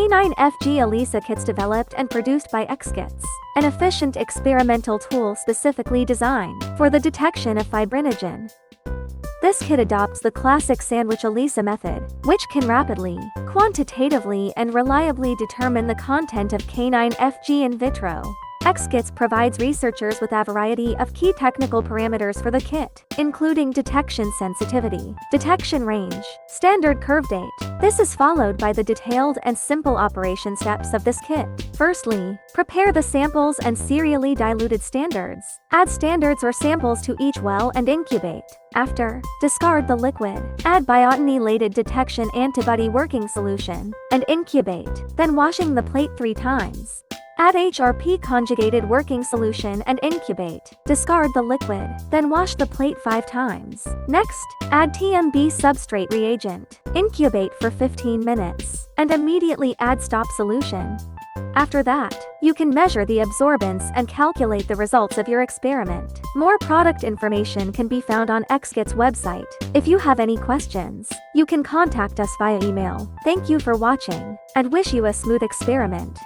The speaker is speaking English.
Canine FG ELISA Kits developed and produced by ExKits, an efficient experimental tool specifically designed for the detection of fibrinogen. This kit adopts the classic sandwich ELISA method, which can rapidly, quantitatively, and reliably determine the content of canine FG in vitro. ExKits provides researchers with a variety of key technical parameters for the kit, including detection sensitivity, detection range, standard curve date. This is followed by the detailed and simple operation steps of this kit. Firstly, prepare the samples and serially diluted standards. Add standards or samples to each well and incubate. After, discard the liquid. Add biotinylated detection antibody working solution, and incubate, then washing the plate 3 times. Add HRP conjugated working solution and incubate. Discard the liquid, then wash the plate 5 times. Next, add TMB substrate reagent. Incubate for 15 minutes, and immediately add stop solution. After that, you can measure the absorbance and calculate the results of your experiment. More product information can be found on ExKits website. If you have any questions, you can contact us via email. Thank you for watching, and wish you a smooth experiment.